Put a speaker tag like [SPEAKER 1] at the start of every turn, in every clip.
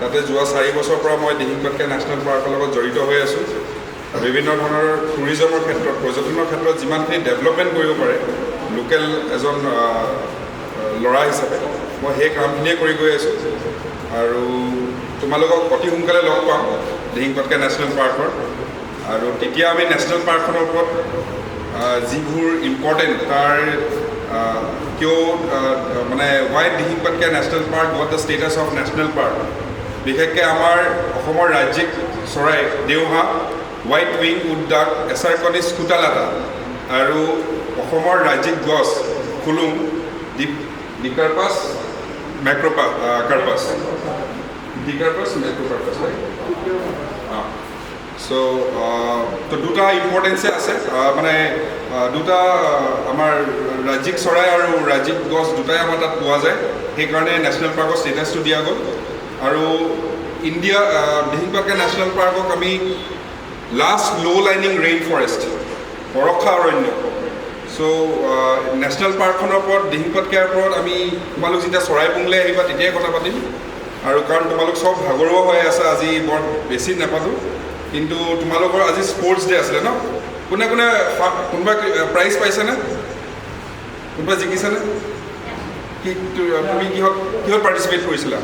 [SPEAKER 1] তাতে যোৱা 4 বছৰৰ পৰা মই দিহিং পাটকাই নেশ্যনেল পাৰ্কৰ লগত জড়িত হৈ আছোঁ। বিভিন্ন ধৰণৰ টুৰিজমৰ ক্ষেত্ৰত পৰ্যটনৰ ক্ষেত্ৰত যিমানখিনি ডেভেলপমেণ্ট কৰিব পাৰে লোকেল এজন ল'ৰা হিচাপে মই সেই কামখিনিয়ে কৰি গৈ আছোঁ আৰু তোমালোকক অতি সোনকালে লগ পাম দিহিং পাটকাই নেশ্যনেল পাৰ্কৰ। আৰু তেতিয়া আমি নেশ্যনেল পাৰ্কখনৰ ওপৰত যিবোৰ ইম্পৰ্টেণ্ট তাৰ কিয় মানে Y Dihing Patkai national park got the status of national park, বিশেষকৈ আমাৰ অসমৰ ৰাজ্যিক চৰাই দেওহাঁহ, হোৱাইট উইং উডডাক, এছাৰকনিছ কুটালাটা আৰু অসমৰ ৰাজ্যিক গছ খুলুং, ডিকাৰ্পাছ কাৰ্পাছ হয়। তো দুটা ইম্পৰ্টেঞ্চে আছে, মানে দুটা আমাৰ ৰাজ্যিক চৰাই আৰু ৰাজ্যিক গছ দুটাই আমাৰ তাত পোৱা যায়, সেইকাৰণে নেশ্যনেল পাৰ্কৰ ষ্টেটাছটো দিয়া গ'ল। আৰু দিহিং পাটকাই নেশ্যনেল পাৰ্কক আমি লাষ্ট ল' লাইনিং ৰেইন ফৰেষ্ট বৰষা অৰণ্য। নেশ্যনেল পাৰ্কখনৰ ওপৰত দিহিং পাটকাইৰ ওপৰত আমি তোমালোক যেতিয়া চৰাইপুংলৈ আহিবা তেতিয়াই কথা পাতিম। আৰু কাৰণ তোমালোক চব ভাগৰুৱা হৈ আছে, আজি বৰ বেছি নাপাতোঁ, কিন্তু তোমালোকৰ আজি স্পৰ্টছ ডে আছিলে ন? কোনোবা প্ৰাইজ পাইছেনে? কোনোবা জিকিছেনে? তুমি কিহত পাৰ্টিচিপেট কৰিছিলা?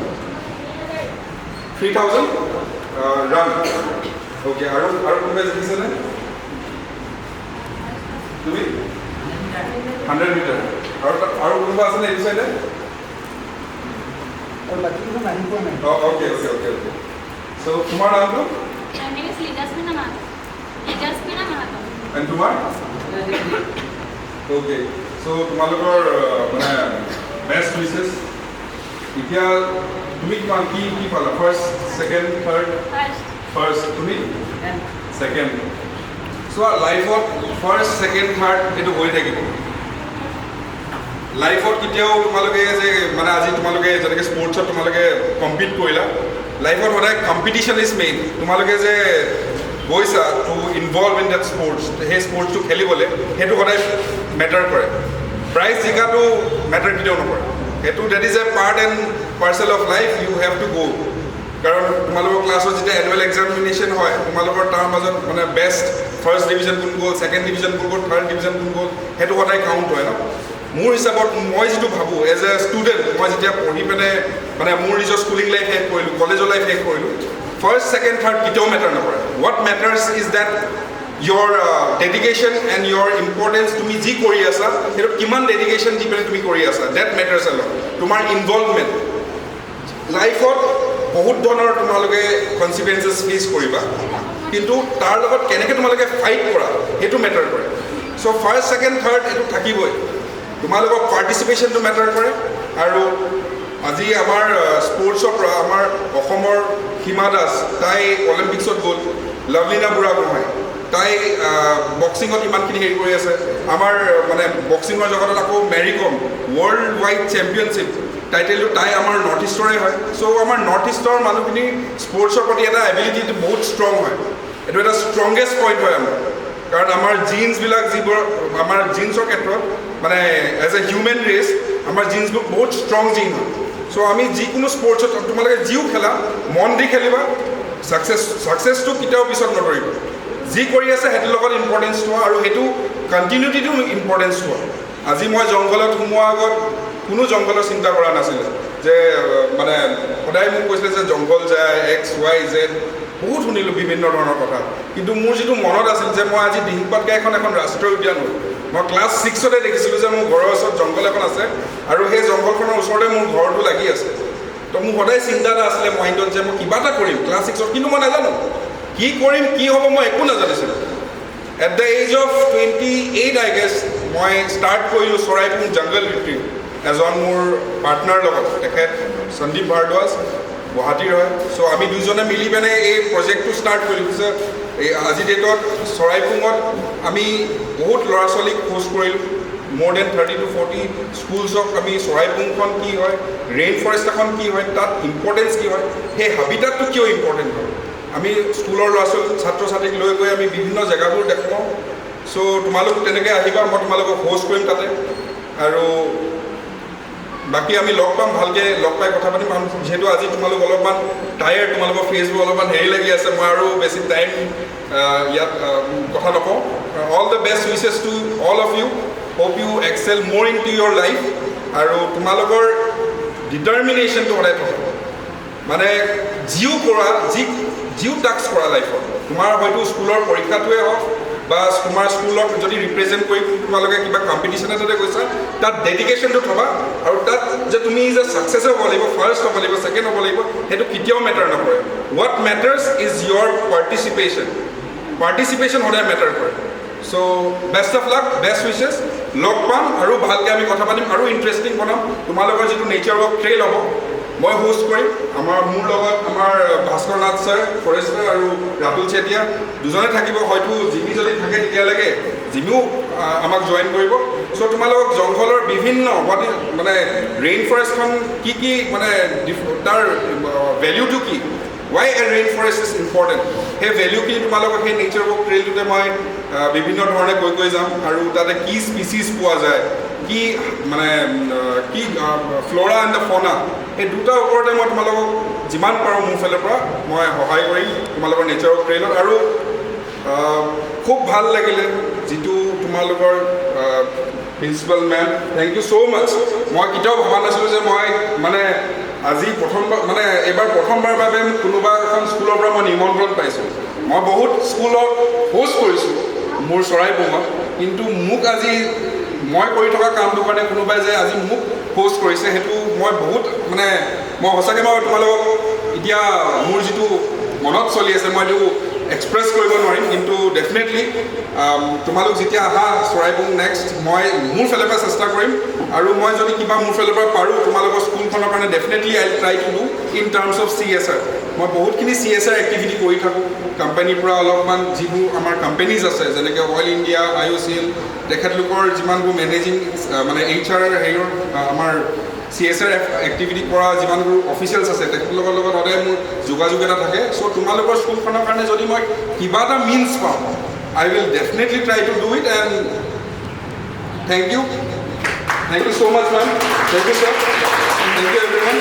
[SPEAKER 1] 3000 ৰান। অ'কে, আৰু কোনোবাই জিকিছেনে? তুমি 100 মিটাৰ। আৰু কোনোবা আছেনে এইটো চাইডে? অ'কে। চ' তোমাৰ নামটো? And তোমাৰ? অ'কে, চ' তোমালোকৰ মানে বেষ্ট উইচেছ। এতিয়া তুমি কিমান কি পালা? First, second, third? ফাৰ্ষ্ট। তুমি? ছেকেণ্ড। চোৱা, লাইফত ফাৰ্ষ্ট, ছেকেণ্ড, থাৰ্ড এইটো হৈ থাকিব। লাইফত কেতিয়াও তোমালোকে যে মানে আজি তোমালোকে যেনেকৈ স্পৰ্টছত তোমালোকে কম্পিট কৰিলা, লাইফত সদায় কম্পিটিশ্যন ইজ মেইন। তোমালোকে যে গৈছা to involve in that sports, সেই স্পৰ্টছটো খেলিবলৈ, সেইটো সদায় মেটাৰ কৰে। প্ৰাইজ জিকাটো মেটাৰ কেতিয়াও নকৰে, সেইটো that is a part and parcel of life, you have to go'. কাৰণ তোমালোকৰ ক্লাছত যেতিয়া এনুৱেল এক্সামিনেশ্যন হয়, তোমালোকৰ তাৰ মাজত মানে বেষ্ট ফাৰ্ষ্ট ডিভিজন কোন গ'ল, ছেকেণ্ড ডিভিজন কোন গ'ল, থাৰ্ড ডিভিজন কোন গ'ল, সেইটো সদায় কাউণ্ট হয় ন। মোৰ হিচাপত মই যিটো ভাবোঁ এজ এ ষ্টুডেণ্ট, মই যেতিয়া পঢ়ি পিনে মানে মোৰ নিজৰ স্কুলিং লাইফ শেষ কৰিলোঁ, কলেজৰ লাইফ শেষ কৰিলোঁ, ফাৰ্ষ্ট, ছেকেণ্ড, থাৰ্ড কেতিয়াও মেটাৰ নকৰে। What matters is that your dedication and your importance, তুমি যি কৰি আছা সেইটো কিমান ডেডিকেশ্যন দি পেলাই তুমি কৰি আছা, ডেট মেটাৰ্ছ এ লট। তোমাৰ ইনভলভমেণ্ট লাইফত বহুত ধৰণৰ তোমালোকে কনচিকুৱেঞ্চেছ ফেচ কৰিবা, কিন্তু তাৰ লগত কেনেকৈ তোমালোকে ফাইট কৰা সেইটো মেটাৰ কৰে। চ' ফাৰ্ষ্ট, ছেকেণ্ড, থাৰ্ড এইটো থাকিবই। তোমালোকৰ পাৰ্টিচিপেশ্যনটো মেটাৰ কৰে। আৰু আজি আমাৰ স্পৰ্টছৰ পৰা আমাৰ অসমৰ হিমা দাস, তাই অলিম্পিক্সত গ'ল। লাভলীনা বুঢ়াগোহাঁই, তাই বক্সিঙত ইমানখিনি হেৰি কৰি আছে। আমাৰ মানে বক্সিঙৰ জগতত আকৌ মেৰী কম, ৱৰ্ল্ড ৱাইড চেম্পিয়নশ্বিপ টাইটেলটো তাই আমাৰ নৰ্থ ইষ্টৰে হয়। চ' আমাৰ নৰ্থ ইষ্টৰ মানুহখিনি স্পৰ্টছৰ প্ৰতি এটা এবিলিটি বহুত ষ্ট্ৰং হয়। এইটো এটা ষ্ট্ৰংগেষ্ট পইণ্ট হয় আমাৰ, কাৰণ আমাৰ জিন্সবিলাক যিবোৰ আমাৰ জিন্সৰ ক্ষেত্ৰত মানে এজ এ হিউমেন ৰেচ আমাৰ জিন্সবোৰ বহুত ষ্ট্ৰং জিন হয়। চ' আমি যিকোনো স্পৰ্টছত তোমালোকে যিও খেলা মন দি খেলিবা, ছাকচেছটো কেতিয়াও পিছত নধৰিব। যি কৰি আছে সেইটোৰ লগত ইম্পৰ্টেঞ্চ হোৱা আৰু সেইটো কণ্টিনিউটিটো ইম্পৰ্টেঞ্চ হোৱা। আজি মই জংঘলত সোমোৱাৰ আগত কোনো জংঘলৰ চিন্তা কৰা নাছিলে, যে মানে সদায় মোক কৈছিলে যে জংঘল যায় X, Y, Z, বহুত শুনিলোঁ বিভিন্ন ধৰণৰ কথা, কিন্তু মোৰ যিটো মনত আছিল যে মই আজি দিহিং পাটকাই এখন ৰাষ্ট্ৰীয় উদ্যান হ'ল। মই ক্লাছ 6তে দেখিছিলোঁ যে মোৰ ঘৰৰ ওচৰত জংঘল এখন আছে আৰু সেই জংঘলখনৰ ওচৰতে মোৰ ঘৰটো লাগি আছে। তো মোৰ সদায় চিন্তা এটা আছিলে মাইণ্ডত যে মই কিবা এটা কৰিম ক্লাছ 6ত, কিন্তু মই নাজানো কি কৰিম কি হ'ব, মই একো নাজানিছিলোঁ। At the age of 28 I guess মই ষ্টাৰ্ট কৰিলোঁ চৰাইপুং জংগল ৰিট্ৰিট এজন মোৰ পাৰ্টনাৰ লগত। তেখেত সন্দীপ ভাৰদ্বাজ, গুৱাহাটীৰ হয়। চ' আমি দুজনে মিলি পেলাই এই প্ৰজেক্টটো ষ্টাৰ্ট কৰিলোঁ। যে এই আজি ডেটত চৰাইপুঙত আমি বহুত ল'ৰা ছোৱালীক খোজ কৰিলোঁ, more than 30 to 40 স্কুলছক আমি চৰাইপুংখন কি হয়, ৰেইন ফৰেষ্ট এখন কি হয়, তাত ইম্পৰ্টেঞ্চ কি হয়, সেই হাবিটাতটো কিয় ইম্পৰ্টেণ্ট হয়, আমি স্কুলৰ ল'ৰা ছোৱালী ছাত্ৰ ছাত্ৰীক লৈ গৈ আমি বিভিন্ন জেগাবোৰ দেখুৱাওঁ। চ' তোমালোক তেনেকৈ আহিবা, মই তোমালোকক হোষ্ট কৰিম তাতে। আৰু বাকী আমি লগ পাম, ভালকৈ লগ পাই কথা পাতিম। যিহেতু আজি তোমালোক অলপমান টায়াৰ্ড, তোমালোকৰ ফেচবোৰ অলপমান হেৰি লাগি আছে, মই আৰু বেছি টাইম ইয়াত কথা নকওঁ। All the best wishes to all of you, hope you excel more in to your life. আৰু তোমালোকৰ ডিটাৰমিনেশ্যনটো সদায় থকা, মানে যিও কৰা, যিও টাস্ক কৰা লাইফত, তোমাৰ হয়তো স্কুলৰ পৰীক্ষাটোৱে হওক বা তোমাৰ স্কুলক যদি ৰিপ্ৰেজেণ্ট কৰি তোমালোকে কিবা কম্পিটিশ্যন এটাতে গৈছা, তাত ডেডিকেশ্যনটো থবা। আৰু তাত যে তুমি যে ছাকচেছ হ'ব লাগিব, ফাৰ্ষ্ট হ'ব লাগিব, ছেকেণ্ড হ'ব লাগিব, সেইটো কেতিয়াও মেটাৰ নকৰে। What matters is your participation সদায় মেটাৰ কৰে। So' best of luck, best wishes. লগ পাম আৰু ভালকৈ আমি কথা পাতিম আৰু ইণ্টাৰেষ্টিং বনাম। তোমালোকৰ যিটো নেচাৰ ৱৰ্ক ট্ৰেইল হ'ব, মই হোষ্ট কৰিম। মোৰ লগত আমাৰ Bhaskar Nath sir, forest sir আৰু ৰাতুল চেতিয়া দুজনে থাকিব। হয়তো জিমি যদি থাকে তেতিয়ালৈকে জিমিও আমাক জইন কৰিব। চ' তোমালোকক জংঘলৰ বিভিন্ন মানে ৰেইন ফৰেষ্টখন কি মানে তাৰ ভেলিউটো কি, why a rain forest is important, সেই ভেলিউখিনি তোমালোকক সেই নেচাৰ ৱৰ্ক ট্ৰেইলটোতে মই বিভিন্ন ধৰণে কৈ যাম। আৰু তাতে কি স্পিচিছ পোৱা যায়, কি মানে কি ফ্ল'ৰা এণ্ড দ্য ফ'না, এই দুটাৰ ওপৰতে মই তোমালোকক যিমান পাৰোঁ মোৰ ফালৰ পৰা মই সহায় কৰিম তোমালোকৰ নেচাৰ ৱৰ্ক ট্ৰেইলত। আৰু খুব ভাল লাগিলে যিটো তোমালোকৰ principal ma'am, thank you so' much. মই কেতিয়াও ভবা নাছিলোঁ যে মই মানে আজি প্ৰথমবাৰ, মানে এইবাৰ প্ৰথমবাৰ বাবে কোনোবা এখন স্কুলৰ পৰা মই নিমন্ত্ৰণ পাইছোঁ। মই বহুত স্কুলত হোষ্ট কৰিছোঁ মোৰ চৰাইপুঙত, কিন্তু মোক আজি মই কৰি থকা কামটোৰ কাৰণে কোনোবাই যে আজি মোক হোষ্ট কৰিছে, সেইটো মই বহুত মানে মই সঁচাকৈ মই তোমালোকক এতিয়া মোৰ যিটো মনত চলি আছে মই এইটো এক্সপ্ৰেছ কৰিব নোৱাৰিম। কিন্তু ডেফিনেটলি তোমালোক যেতিয়া আহা চৰাইপুং নেক্সট, মই মোৰ ফালৰ পৰা চেষ্টা কৰিম। আৰু মই যদি কিবা মোৰ ফালৰ পৰা পাৰোঁ তোমালোকৰ স্কুলখনৰ কাৰণে, definitely I try to do in terms of CSR। মই বহুতখিনি CSR এক্টিভিটি কৰি থাকোঁ কোম্পানীৰ পৰা। অলপমান যিবোৰ আমাৰ কোম্পেনীজ আছে, যেনেকৈ অইল ইণ্ডিয়া, IOCL, তেখেতলোকৰ যিমানবোৰ মেনেজিং মানে HR হেৰিয়ৰ আমাৰ CSR এক্টিভিটি কৰা যিমানবোৰ অফিচিয়েলছ আছে, তেখেতলোকৰ লগত সদায় মোৰ যোগাযোগ এটা থাকে। চ' তোমালোকৰ স্কুলখনৰ কাৰণে যদি মই কিবা এটা মিনছ পাওঁ, I will definitely try to do it. And thank you so' much ma'am, thank you sir, thank you everyone.